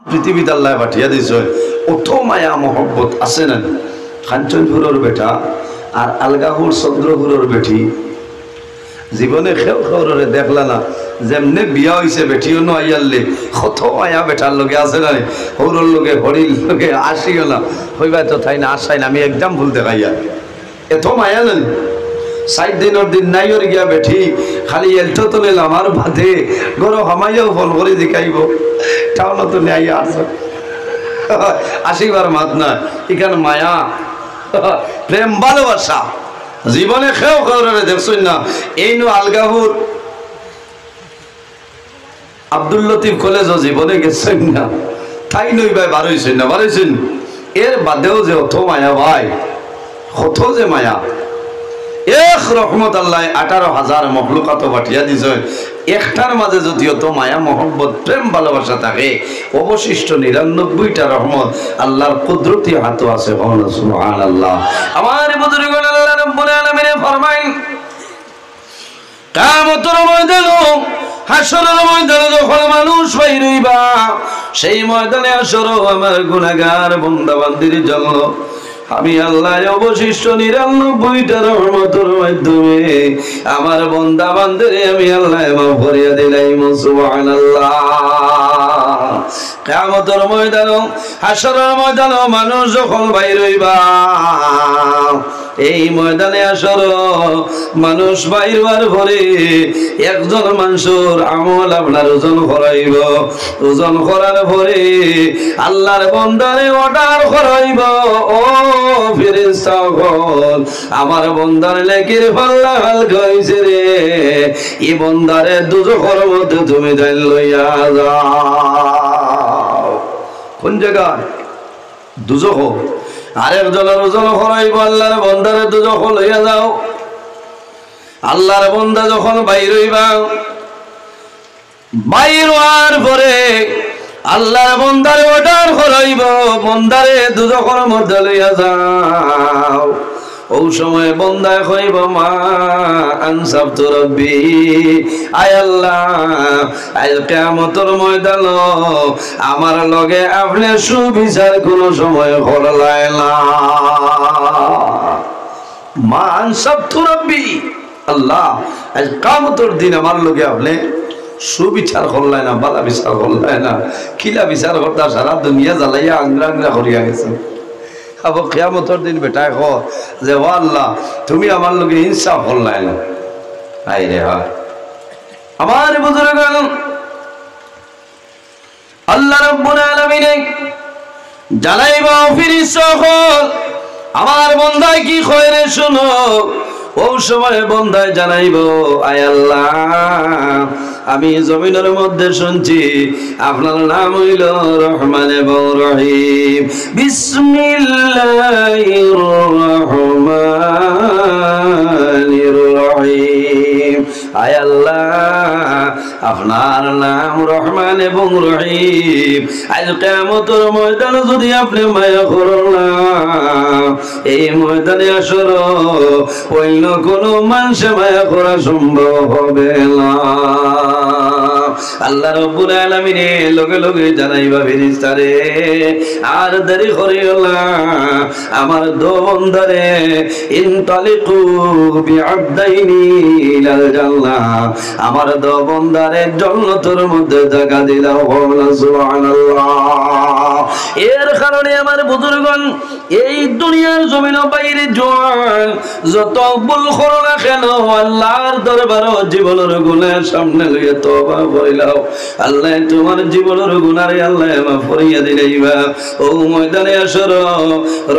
পৃথিবীতে আল্লাহ পাঠিয়ে দিয়েছে অত মায়া মহব্বত আছে না। কাঞ্চনপুরের বেটা আর আলগাহুর চন্দ্রপুরের বেটি জীবনে খেউ খেউরে দেখলা না, যেমনে বিয়া হয়েছে বেটিও নো আইয়ারলে কত মায়া বেটার লগে আছে না, হৌরর লগে হরির লগে আসিও না হইবা তো তাই না আসাই না। আমি একদম ভুলতে খাইয়া এত মায়া নেন 60 দিনের দিন নাই ওর গিয়া বেঠি খালি এলটো তো নিলাম আর বাদে গরো হামাইয়াও ফোন করে দেখাইব টাউন তো নেই আস আসিবার মাত না। এখানে মায়া প্রেম ভালোবাসা জীবনে খেও খেয়ে দেখছেন না। এই নো আলগাহুর আব্দুল লতিফ কলেজও জীবনে গেছেন না, তাই নই ভাই বারোইছেন না বারোইছেন। এর বাদেও যে অত মায়া ভাই, কত যে মায়া। এক রহমত আল্লাহ 18,000 মখলুকাত পাঠিয়া দিছে, একটার মাঝে যদি অত মায়া মহব্বত প্রেম ভালোবাসা থাকে, অবশিষ্ট 99টা রহমত আল্লাহর কুদরতি হাতে আছে। সুবহানাল্লাহ। আমার বুজুর্গগণ, আল্লাহ রাব্বুল আলামিন ফরমায় কিয়ামতের ময়দানে হাসরের ময়দানে যখন মানুষ বাইর হইবা, সেই ময়দানে হাসর আমার গুনাহগার বান্দা বান্দির জন্য আমি আল্লাহ অবশিষ্ট 99টা রহমতের মাধ্যমে আমার বান্দা বান্দিরে আমি আল্লাহ মাফ করিয়া দিলাম। সুবহানাল্লাহ। কিয়ামতের ময়দানে হাসরের ময়দানে মানুষ যখন বাইর হইবা, এই ময়দানে হাসর মানুষ বাইর হওয়ার পরে একজন মানুষের আমল আপনার ওজন করাইব। ওজন করার পরে আল্লাহর বান্দারে অর্ডার করাইব, ও ফেরেশতাগণ আমার বান্দার নেকির পাল্লা হালকা হইছে রে, এই বান্দারে দুজখের মধ্যে তুমি যাই লইয়া যাও। কোন জায়গায়? দুজখ। আরেকজনের ওজন করাইব, আল্লাহর বান্দারে দুজখ লইয়া যাও। আল্লাহর বান্দা যখন বাইর হইবা, বাইর হওয়ার পরে আল্লাহর বান্দারে অর্ডার করাইব, বান্দারে দুজখের মধ্যে লইয়া যাও। ওই সময় বান্দায় কইব মা আনসাবতু রব্বি, আয় আল্লাহ আজ কিয়ামতের ময়দান আমার লগে আপনি সুবিচার কোন সময় করলাই না। মা আনসাবতু রব্বি, আল্লাহ আজ কিয়ামতের দিন আমার লগে আপনি সুবিচার করলাই না, বালা বিচার করলাই না। কিলা বিচার করতা সারা দুনিয়া জ্বালাইয়া আংরা আংরা করিয়া গেছে। আবার কিয়ামতের দিন বেটায় ক যে ও আল্লাহ তুমি আমার লগে ইনসাফ করলাই না। হায় রে হায়। আমার বুজুর্গগণ, আল্লাহ রাব্বুল আলামিন জানাইবা ফেরেশতাগণ আমার বান্দায় কি কইরে শুনো। ওই সময় বান্দায় জানাইব আয় আল্লাহ আমি জমিনের মধ্যে শুনছি আপনার নাম হইল রহমান এবং রহিম। বিসমিল্লাহির রহমানির রহিম। আয় আল্লাহ আপনার নাম রহমান এবং রহিম। আজ কিয়ামতের ময়দানে যদি আপনি মায়া করেন না, এই ময়দানে আসর অন্য কোনো মানুষ মায়া করা সম্ভব হবে না। আল্লাহ রাব্বুল আলামিন লগে লগে জানাইবা ফেরেশতারে আর দেরি করিও না, আমার দো বান্দারে ইনতালিকু বিআবদাইনি ইলাল জান্নাহ, আমার দো বান্দারে জান্নাতের মধ্যে জায়গা দিলাও। সুবহানাল্লাহ। এর কারণে আমার বুজুর্গগণ এই দুনিয়ার জমিনের বাইরে জোয়ান যত ভুল করো না কেন আল্লাহর দরবারে জীবনের গুনাহ সামনে লইয়া তওবা করিলাও। আল্লাহ তোমার জীবনের গুনারে আল্লাহ মাফ করিয়া দিলাইবা। ও ময়দানে আসর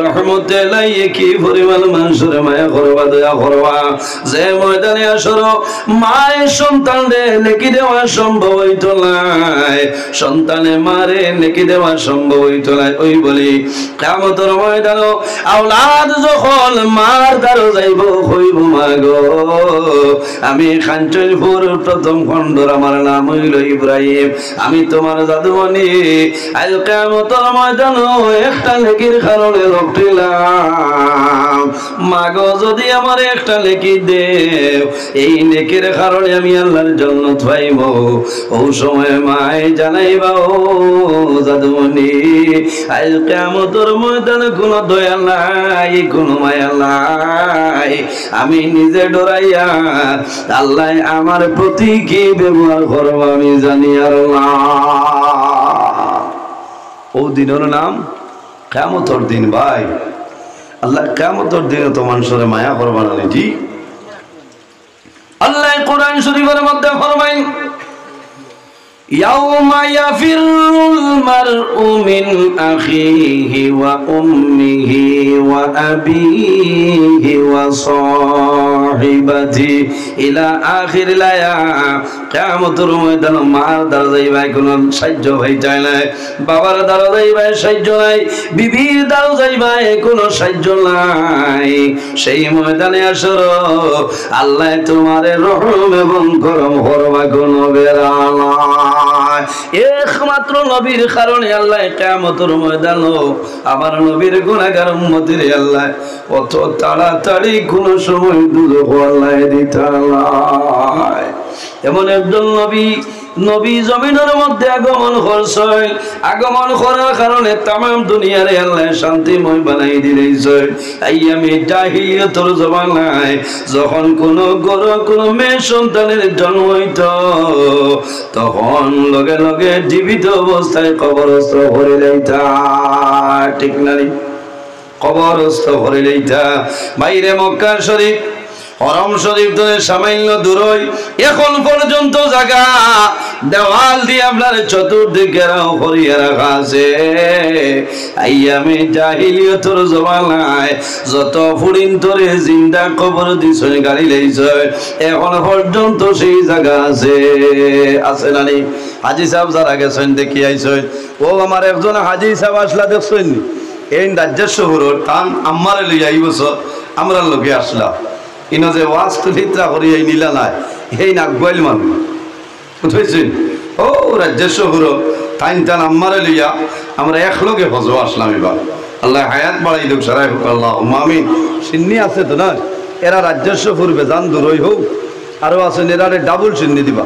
রহমতে লাইয়ে কি পরিমাণ মানুষের মায়া করবা, দয়া করবা। যে ময়দানে আসর মায়ের সন্তানরে নেকি দেওয়া সম্ভব হইতো না, সন্তানে মারে নেকি দেওয়া সম্ভব হইতো না, ওই কই বলি কিয়ামতের ময়দানে আওলাদ যখন মার দ্বারা যাইব কইব মা গো আমি কাঞ্চনপুর প্রথম খণ্ডর আমার নাম হইল ইব্রাহিম আমি তোমার জাদুমণি আজ কিয়ামতের ময়দানে একটা নেকির কারণে রক্তিলাম মা গো যদি আমার একটা নেকি দেও এই নেকির কারণে আমি আল্লাহর জান্নাত পাইব ও সময় মায় জানাইবা ও জাদুমণি আজ কিয়ামতের ময়দানে কোনো দয়া নাই কোনো মায়া নাই আমি নিজে ডরাইয়া আল্লাহ আমার প্রতি কি ব্যবহার করব আমি জানি আল্লাহ ও দিনের নাম কিয়ামতের দিন ভাই আল্লাহ কিয়ামতের দিনে তো মানুষের মায়া করবা না জি আল্লাহ কোরআন শরীফের মধ্যে ফরমায় يوم يفر المرء من أخيه وأمه وأبيه وصاحبته إلى آخر الآية কিয়ামতের ময়দানে মার দ্বারা যাইবা কোনো সাহায্য হইতে নাই বাবার দ্বারা যাইবা সাহায্য নাই বিবির দ্বারা যাইবা কোনো সাহায্য নাই সেই ময়দানে আসর আল্লাহ তোমারে রহম এবং করম করবা কোনো বেরা একমাত্র নবীর কারণে আল্লাহ কিয়ামতের ময়দানে আমার নবীর গুনাহগার উম্মতের আল্লাহ কত তাড়াতাড়ি কোন সময় দুঃখ আল্লাহ দিতে আল্লাহ এমন একজন নবী জমিনের মধ্যে আগমন করছেন আগমন করার কারণে তাম দুনিয়ার আল্লাহ শান্তিময় বানাই দিয়েছে আইয়ামে জাহিলিয়াতের জমানায় যখন কোনো গরু কোনো মেয়ে সন্তানের জন্ম হইত তখন লগে লগে জীবিত অবস্থায় কবরস্থ করে লইতা ঠিক না কবরস্থ করে লইতা বাইরে মক্কা শরীফ হরম শরীফ ধরে সামান্য দূরই এখন পর্যন্ত জায়গা দেওয়াল দিয়ে আপনার চতুর্দিকে ভরিয়ে রাখা আছে আইয়ামে জাহিলিয়াতের জমানায় যত ফুরিন তোরে জিন্দা কবর দিছ গাড়ি লইছ এখন পর্যন্ত সেই জায়গা আছে না নি হাজি সাহেব যারা গেছেন দেখি আইছেন ও আমার একজন হাজি সাহেব আসলা দেখছেন এই রাজ্যের শহর টান আমারে লইয়া এই বছর আমরা লোকে আসলাম ইনো যে ওয়াজ তুলিত্রা করি এই নীলা নাই এই নাগবাইল মানুষ বুঝেছেন ও রাজ্যের শহর টাইন টান আমারে লইয়া আমরা এক লোকে ফজো আসলাম এবার আল্লাহ হায়াত বাড়াই দেব সারাই হোক আল্লাহ আমিন সিন্নি আছে তো না এরা রাজ্যের শহর বেজান দূরই হোক আরো আছেন এরারে ডাবল সিন্নি দিবা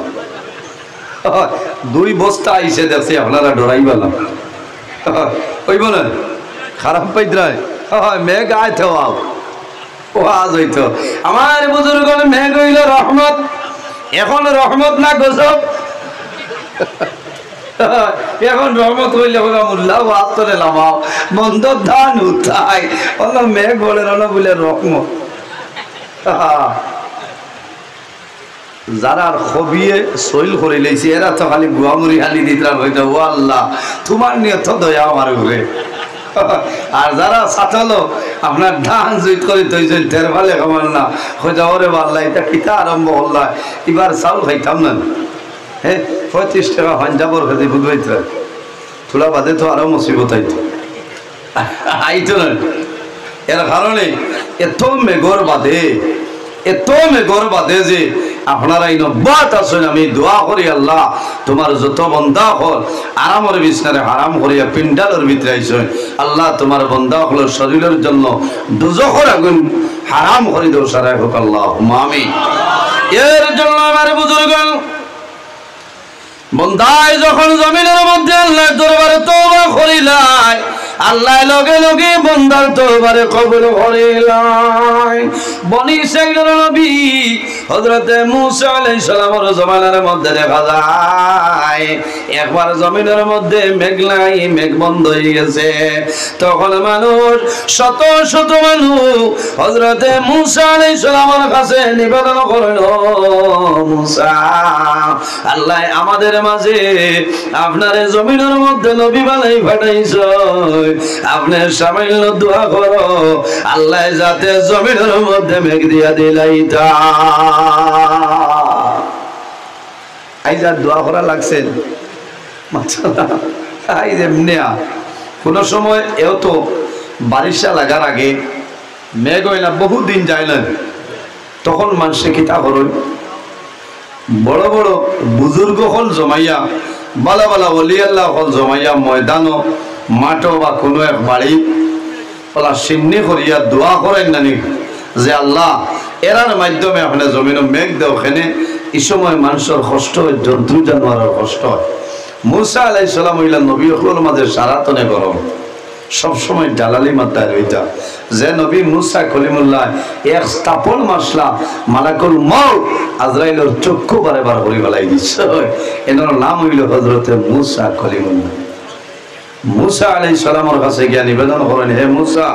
দুই বস্তা আইসে দেখছি আপনারা ডরাইবালাম ওই বলেন খারাপ পাইদ্রায় মেঘ আইতে ওয়াজ হইতো আমার বুজুর্গ মেঘ হইল রহমত এখন রহমত না গজব এখন রহমত হইলে মোল্লা ওয়াজ করে লামাও মন্দ ধান উঠাই অন্য মেঘ বলে বলে রহমত যারা খবিয়ে সইল করে লেছি এরা তো খালি গুয়ামুড়ি হালি দিতাম হইতো ও আল্লাহ তোমার নিয়ে তো দয়া আমার ঘুরে আর যারা সাঁতালো আপনার ধান জুইট করে তৈছেন তের ভালে খাবার না হয়ে যাও রে বাল্লা এটা কিতা আরম্ভ হল্লা এবার চাউল খাইতাম না হ্যাঁ 35 টাকা পাঞ্জাবর খেতে বুঝবাইতে থোড়া বাদে তো আরো মুসিবত আইতো না এর কারণে এত মেঘর বাদে যে আপনারা এই নব্বত আছেন আমি দোয়া করি আল্লাহ তোমার যত বন্দা হল আরামের বিছনারে হারাম করিয়া পিন্ডালের ভিতরে আইছেন আল্লাহ তোমার বন্দা হলের শরীরের জন্য দুজখের আগুন হারাম করে দেও সারাই হোক আল্লাহ আমিন এর জন্য আমার বুজুর্গ বন্দায় যখন জমিনের মধ্যে আল্লাহ দরবারে তওবা করিলাই আল্লাহ লগে লগে বন্দার তওবারে কবুল করিলাই বনি ইসরাইলের নবী হযরত মূসা আলাইহিস সালামের জমানার মধ্যে দেখা যায় একবার জমিনের মধ্যে মেঘ নাই মেঘ বন্ধ হয়ে গেছে তখন মানুষ শত শত মানুষ হযরত মূসা আলাইহিস সালামের কাছে নিবেদন করল মূসা আল্লাহ আমাদের মাঝে আপনার জমিনের মধ্যে নবী বানাই পাঠাইছো আপনি সামান্য দোয়া করো আল্লাহ যাতে জমিনের মধ্যে মেঘ দিয়া দিলাইতা আই যা দোয়া করা লাগছে মাশাআল্লাহ আই যেমনিয়া কোনো সময় এও তো বারিশা লাগার আগে মেঘ হয় না, বহুদিন যায় না, তখন মানুষে কিতা করেন, বড় বড় বুজুর্গ হল জমাইয়া, বালা বালা অলি আল্লাহ হল জমাইয়া ময়দানও মাঠও বা কোনো এক বাড়ি ওলা সিন্নি করিয়া দোয়া করেন নানি যে আল্লাহ এরার মাধ্যমে আপনি জমিন মেঘ দেও খেনে। এই সময় মানুষের কষ্ট হয়, জন্তু জানোয়ারের কষ্ট হয়। মুসা আলাইহিস সালাম হইলা নবী হল মাঝে সারাতনে গরম, সবসময় জালালি মাত্রায় রইতা যে নবী মুসা কলিমুল্লাহ এক স্থাপন মাসলা মালাকুল মউত আজরাইলের চক্ষু বারে বার করে বেলাই দিচ্ছে। এনার নাম হইল হযরতে মুসা কলিমুল্লাহ। মুসা আলাইহিস সালামের কাছে গিয়া নিবেদন করেন, হে মুসা